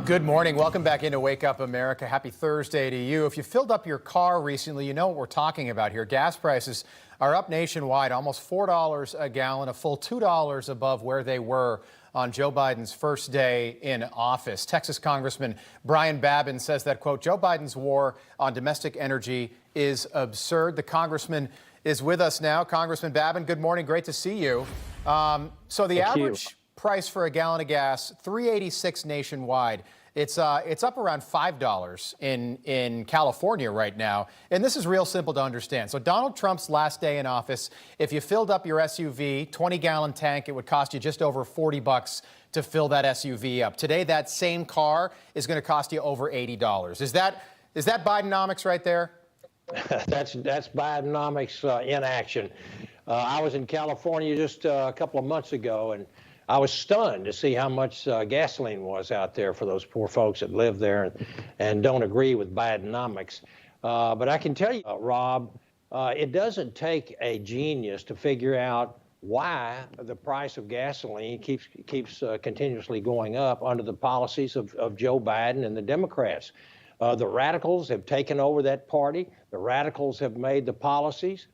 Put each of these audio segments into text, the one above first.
Good morning. Welcome back into Wake Up America. Happy Thursday to you. If you filled up your car recently, you know what we're talking about here. Gas prices are up nationwide, almost $4 a gallon, a full $2 above where they were on Joe Biden's first day in office. Texas Congressman Brian Babin says that, quote, Joe Biden's war on domestic energy is absurd. The congressman is with us now. Congressman Babin, good morning. Great to see you. So the average price for a gallon of gas, $3.86 nationwide. It's up around $5 in California right now. And this is real simple to understand. So Donald Trump's last day in office, if you filled up your SUV, 20-gallon tank, it would cost you just over $40 to fill that SUV up. Today, that same car is going to cost you over $80. Is that Bidenomics right there? That's Bidenomics in action. I was in California just a couple of months ago, and I was stunned to see how much gasoline was out there for those poor folks that live there and don't agree with Bidenomics. But I can tell you, Rob, it doesn't take a genius to figure out why the price of gasoline keeps continuously going up under the policies of Joe Biden and the Democrats. The radicals have taken over that party. The radicals have made the policies.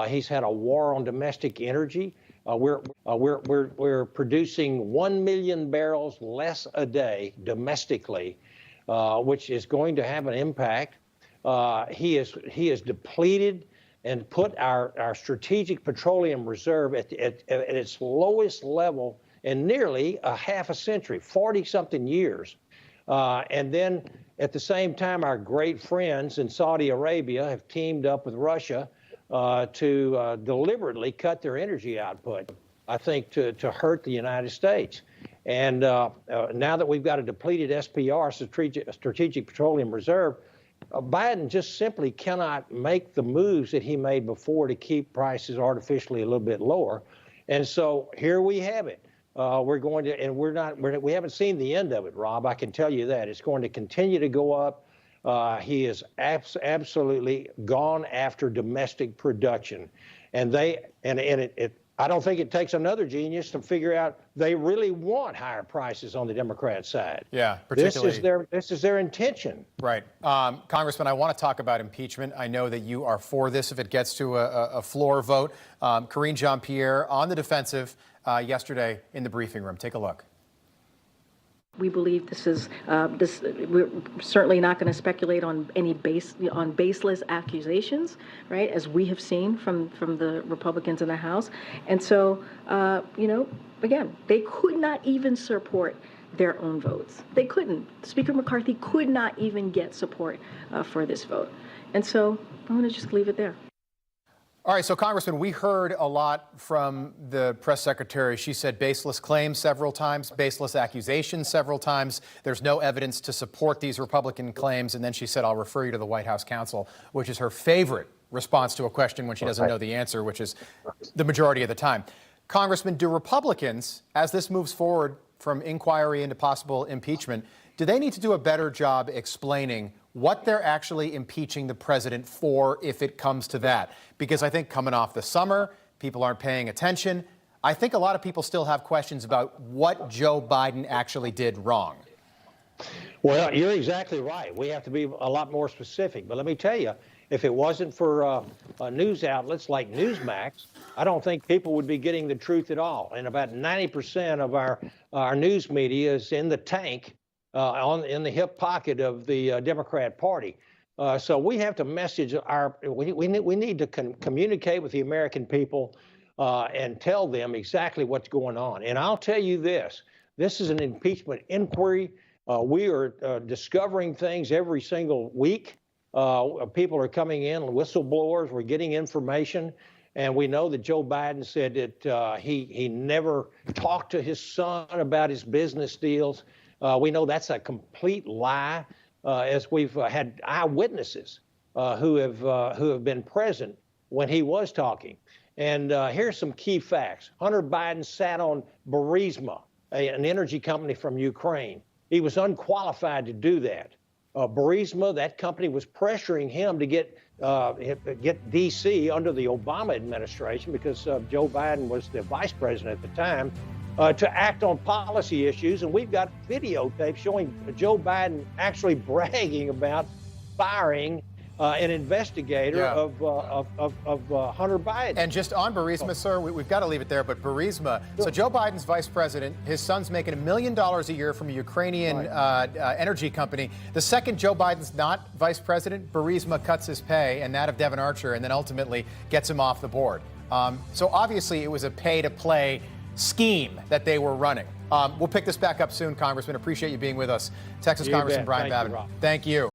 He's had a war on domestic energy. We're producing 1 million barrels less a day domestically, which is going to have an impact. He has depleted and put our strategic petroleum reserve at its lowest level in nearly a half a century, 40-something years. And then at the same time, our great friends in Saudi Arabia have teamed up with Russia to deliberately cut their energy output, I think, to hurt the United States. And now that we've got a depleted SPR, Strategic Petroleum Reserve, Biden just simply cannot make the moves that he made before to keep prices artificially a little bit lower. And so here we have it. We're going to, and we haven't seen the end of it, Rob. I can tell you that. It's going to continue to go up. He has absolutely gone after domestic production, and I don't think it takes another genius to figure out they really want higher prices on the Democrat side. Yeah, particularly. This is their intention. Right. Congressman, I want to talk about impeachment. I know that you are for this if it gets to a floor vote. Karine Jean-Pierre on the defensive yesterday in the briefing room. Take a look. We believe this is we're certainly not going to speculate on any baseless accusations, right? As we have seen from the Republicans in the House, and so again, they could not even support their own votes. They couldn't. Speaker McCarthy could not even get support for this vote, and so I'm going to just leave it there. All right, so Congressman, we heard a lot from the press secretary. She said baseless claims several times, baseless accusations several times. There's no evidence to support these Republican claims. And then she said, I'll refer you to the White House counsel, which is her favorite response to a question when she doesn't know the answer, which is the majority of the time. Congressman, do Republicans, as this moves forward from inquiry into possible impeachment, do they need to do a better job explaining what they're actually impeaching the president for if it comes to that? Because I think coming off the summer, people aren't paying attention. I think a lot of people still have questions about what Joe Biden actually did wrong. Well, you're exactly right. We have to be a lot more specific. But let me tell you, if it wasn't for news outlets like Newsmax, I don't think people would be getting the truth at all. And about 90% of our news media is in the tank, in the hip pocket of the Democrat Party. So we have to message we need to communicate with the American people and tell them exactly what's going on. And I'll tell you this is an impeachment inquiry. We are discovering things every single week. People are coming in, whistleblowers, we're getting information. And we know that Joe Biden said that he never talked to his son about his business deals. We know that's a complete lie, as we've had eyewitnesses who have been present when he was talking. And here's some key facts. Hunter Biden sat on Burisma, an energy company from Ukraine. He was unqualified to do that. Burisma, that company was pressuring him to get D.C. under the Obama administration because Joe Biden was the vice president at the time. to act on policy issues. And we've got videotape showing Joe Biden actually bragging about firing an investigator of Hunter Biden. And just on Burisma, sir, we've got to leave it there, but Burisma, so Joe Biden's vice president, his son's making $1 million a year from a Ukrainian energy company. The second Joe Biden's not vice president, Burisma cuts his pay and that of Devon Archer, and then ultimately gets him off the board. So obviously it was a pay-to-play scheme that they were running. We'll pick this back up soon, Congressman. Appreciate you being with us. Texas Congressman Brian Babin. Thank you.